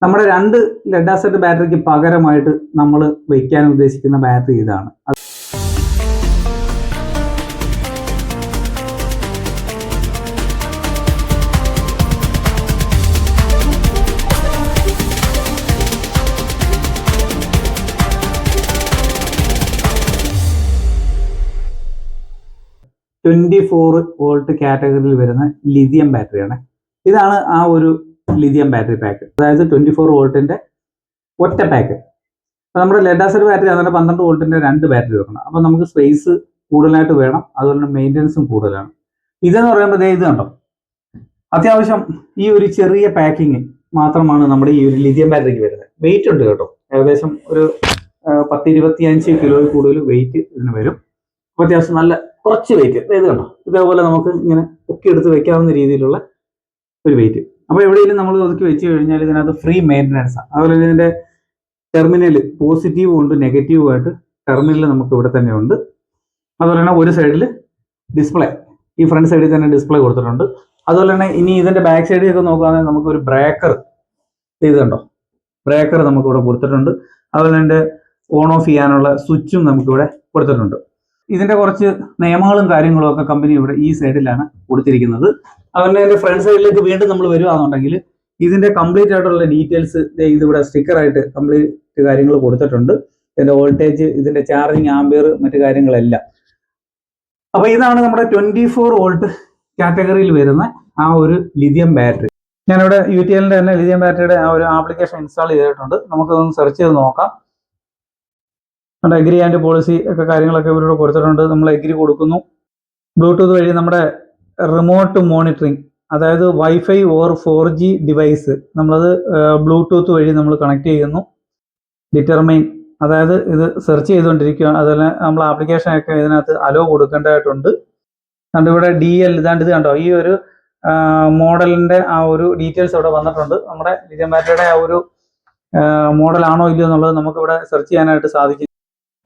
നമ്മുടെ 2 lead acid ബാറ്ററിക്ക് പകരമായിട്ട് നമ്മൾ വയ്ക്കാൻ ഉദ്ദേശിക്കുന്ന ബാറ്ററി ഇതാണ്. (24V) കാറ്റഗറിയിൽ വരുന്ന ലിഥിയം ബാറ്ററിയാണ്. ഇതാണ് ആ ഒരു ലിഥിയം ബാറ്ററി പാക്ക്, അതായത് 24V ഒറ്റ പാക്ക്. നമ്മുടെ ലെഡ് ആസിഡ് ബാറ്ററി അതുപോലെ 12V 2 ബാറ്ററി വെക്കണം. അപ്പോൾ നമുക്ക് സ്പേസ് കൂടുതലായിട്ട് വേണം, അതുപോലെ തന്നെ മെയിൻ്റനൻസും കൂടുതലാണ്. ഇതെന്ന് പറയുമ്പോൾ ഇത് കണ്ടോ, അത്യാവശ്യം ഈ ഒരു ചെറിയ പാക്കിങ് മാത്രമാണ് നമ്മുടെ ഈ ഒരു ലിഥിയം ബാറ്ററിക്ക് വരുന്നത്. വെയിറ്റ് ഉണ്ട് കേട്ടോ, ഏകദേശം ഒരു 10-25 കിലോയിൽ കൂടുതൽ വെയിറ്റ് ഇതിന് വരും. അപ്പോൾ അത്യാവശ്യം നല്ല കുറച്ച് വെയിറ്റ് ഇത് കണ്ടോ, ഇതേപോലെ നമുക്ക് ഇങ്ങനെ പൊക്കി എടുത്ത് വെക്കാവുന്ന രീതിയിലുള്ള ഒരു വെയിറ്റ്. അപ്പോൾ എവിടെയെങ്കിലും നമ്മൾ ഒതുക്കി വെച്ച് കഴിഞ്ഞാൽ ഇതിനകത്ത് ഫ്രീ മെയിൻ്റനൻസ് ആണ്. അതുപോലെ ഇതിൻ്റെ ടെർമിനൽ പോസിറ്റീവും ഉണ്ട് നെഗറ്റീവും ആയിട്ട് ടെർമിനൽ നമുക്ക് ഇവിടെ തന്നെ ഉണ്ട്. അതുപോലെ തന്നെ ഒരു സൈഡിൽ ഡിസ്പ്ലേ, ഈ ഫ്രണ്ട് സൈഡിൽ തന്നെ ഡിസ്പ്ലേ കൊടുത്തിട്ടുണ്ട്. അതുപോലെ തന്നെ ഇനി ഇതിൻ്റെ ബാക്ക് സൈഡിലൊക്കെ നോക്കുകയാണെങ്കിൽ നമുക്കൊരു ബ്രേക്കർ ഇത് കണ്ടോ, ബ്രേക്കർ നമുക്കിവിടെ കൊടുത്തിട്ടുണ്ട്. അതുപോലെ തന്നെ ഓൺ ഓഫ് ചെയ്യാനുള്ള സ്വിച്ചും നമുക്കിവിടെ കൊടുത്തിട്ടുണ്ട്. ഇതിൻ്റെ കുറച്ച് നിയമങ്ങളും കാര്യങ്ങളും ഒക്കെ കമ്പനി ഇവിടെ ഈ സൈഡിലാണ് കൊടുത്തിരിക്കുന്നത്. അതുപോലെ തന്നെ ഫ്രണ്ട് സൈഡിലേക്ക് വീണ്ടും നമ്മൾ വരികയാണെന്നുണ്ടെങ്കിൽ ഇതിൻ്റെ കംപ്ലീറ്റ് ആയിട്ടുള്ള ഡീറ്റെയിൽസ് ഇതിവിടെ സ്റ്റിക്കറായിട്ട് കംപ്ലീറ്റ് കാര്യങ്ങൾ കൊടുത്തിട്ടുണ്ട്. ഇതിൻ്റെ വോൾട്ടേജ്, ഇതിൻ്റെ ചാർജിങ് ആംപിയർ, മറ്റു കാര്യങ്ങളെല്ലാം. അപ്പോൾ ഇതാണ് നമ്മുടെ 24V കാറ്റഗറിയിൽ വരുന്ന ആ ഒരു ലിഥിയം ബാറ്ററി. ഞാനിവിടെ UTLൻ്റെ തന്നെ ലിഥിയം ബാറ്ററിയുടെ ആ ഒരു ആപ്ലിക്കേഷൻ ഇൻസ്റ്റാൾ ചെയ്തിട്ടുണ്ട്. നമുക്കതൊന്ന് സെർച്ച് ചെയ്ത് നോക്കാം. എഗ്രി ആൻഡ് പോളിസി ഒക്കെ കാര്യങ്ങളൊക്കെ ഇവരോട് കൊടുത്തിട്ടുണ്ട്. നമ്മൾ എഗ്രി കൊടുക്കുന്നു. ബ്ലൂടൂത്ത് വഴി നമ്മുടെ റിമോട്ട് മോണിറ്ററിങ്, അതായത് വൈഫൈ ഓർ 4G ഡിവൈസ് നമ്മളത് ബ്ലൂടൂത്ത് വഴി നമ്മൾ കണക്ട് ചെയ്യുന്നു. ഡിറ്റർമൈൻ, അതായത് ഇത് സെർച്ച് ചെയ്തുകൊണ്ടിരിക്കുകയാണ്. അതുപോലെ നമ്മൾ ആപ്ലിക്കേഷനൊക്കെ ഇതിനകത്ത് അലോ കൊടുക്കേണ്ടതായിട്ടുണ്ട്. അതുകൊണ്ട് ഇവിടെ DL ഇതാണ്ട് ഇത് കണ്ടോ, ഈ ഒരു മോഡലിൻ്റെ ആ ഒരു ഡീറ്റെയിൽസ് ഇവിടെ വന്നിട്ടുണ്ട്. നമ്മുടെ ലിഥിയം ബാറ്ററിയുടെ ആ ഒരു മോഡലാണോ ഇല്ലയോ എന്നുള്ളത് നമുക്കിവിടെ സെർച്ച് ചെയ്യാനായിട്ട് സാധിക്കും.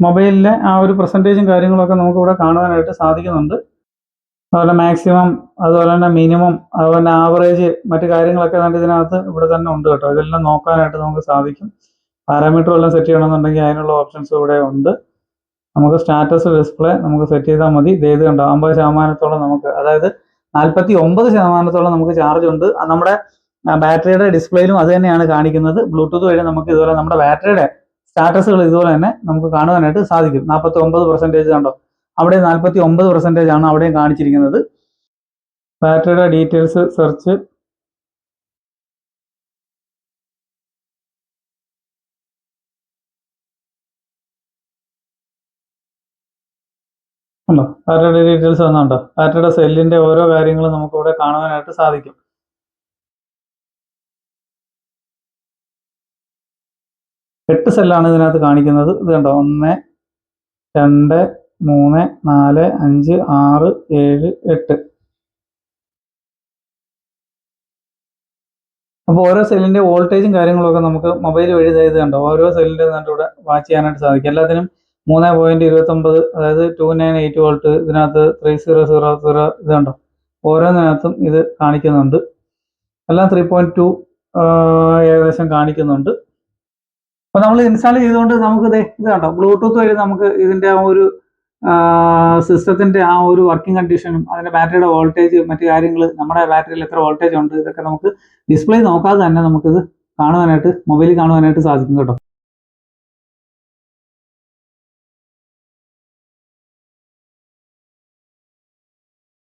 മൊബൈലിലെ ആ ഒരു പെർസെൻറ്റേജും കാര്യങ്ങളൊക്കെ നമുക്കിവിടെ കാണുവാനായിട്ട് സാധിക്കുന്നുണ്ട്. അതുപോലെ മാക്സിമം, അതുപോലെ തന്നെ മിനിമം, അതുപോലെ തന്നെ ആവറേജ്, മറ്റു കാര്യങ്ങളൊക്കെ ഇതിനകത്ത് ഇവിടെ തന്നെ ഉണ്ട് കേട്ടോ. ഇതെല്ലാം നോക്കാനായിട്ട് നമുക്ക് സാധിക്കും. പാരാമീറ്റർ എല്ലാം സെറ്റ് ചെയ്യണമെന്നുണ്ടെങ്കിൽ അതിനുള്ള ഓപ്ഷൻസ് ഇവിടെ ഉണ്ട്. നമുക്ക് സ്റ്റാറ്റസ് ഡിസ്പ്ലേ നമുക്ക് സെറ്റ് ചെയ്താൽ മതി. ഇത് കണ്ടോ, 50% നമുക്ക്, അതായത് 49% നമുക്ക് ചാർജ് ഉണ്ട്. നമ്മുടെ ബാറ്ററിയുടെ ഡിസ്പ്ലേയിലും അത് തന്നെയാണ് കാണിക്കുന്നത്. ബ്ലൂടൂത്ത് വഴി നമുക്ക് ഇതുപോലെ നമ്മുടെ ബാറ്ററിയുടെ സ്റ്റാറ്റസുകൾ ഇതുപോലെ തന്നെ നമുക്ക് കാണുവാനായിട്ട് സാധിക്കും. 49% കണ്ടോ, അവിടെ 49% ആണ് അവിടെയും കാണിച്ചിരിക്കുന്നത്. ബാറ്ററിയുടെ ഡീറ്റെയിൽസ് സെർച്ച്, ഉണ്ടോ, ബാറ്ററിയുടെ ഡീറ്റെയിൽസ് വന്നുണ്ടോ. ബാറ്ററിയുടെ സെല്ലിന്റെ ഓരോ കാര്യങ്ങളും നമുക്ക് ഇവിടെ കാണുവാനായിട്ട് സാധിക്കും. എട്ട് സെല്ലാണ് ഇതിനകത്ത് കാണിക്കുന്നത്. ഇത് കണ്ടോ, 1, 2, 3, 4, 5, 6, 7, 8. അപ്പോൾ ഓരോ സെല്ലിന്റെ വോൾട്ടേജും കാര്യങ്ങളൊക്കെ നമുക്ക് മൊബൈൽ വഴി ഇത് കണ്ടോ, ഓരോ സെല്ലിന്റെ ഇവിടെ വാച്ച് ചെയ്യാനായിട്ട് സാധിക്കും. എല്ലാത്തിനും 3.29, അതായത് 298V. ഇതിനകത്ത് 3000 ഇത് കണ്ടോ, ഓരോന്നിനകത്തും ഇത് കാണിക്കുന്നുണ്ട്. എല്ലാം 3.2 ഏകദേശം കാണിക്കുന്നുണ്ട്. അപ്പോൾ നമ്മൾ ഇൻസ്റ്റാൾ ചെയ്തുകൊണ്ട് നമുക്ക് ഇത് കണ്ടോ, ബ്ലൂടൂത്ത് വഴി നമുക്ക് ഇതിൻ്റെ ആ ഒരു സിസ്റ്റത്തിൻ്റെ ആ ഒരു വർക്കിംഗ് കണ്ടീഷനും അതിൻ്റെ ബാറ്ററിയുടെ വോൾട്ടേജ്, മറ്റു കാര്യങ്ങൾ, നമ്മുടെ ബാറ്ററിയിൽ എത്ര വോൾട്ടേജ് ഉണ്ട്, ഇതൊക്കെ നമുക്ക് ഡിസ്പ്ലേ നോക്കാതെ തന്നെ നമുക്കിത് കാണുവാനായിട്ട്, മൊബൈലിൽ കാണുവാനായിട്ട് സാധിക്കും കേട്ടോ.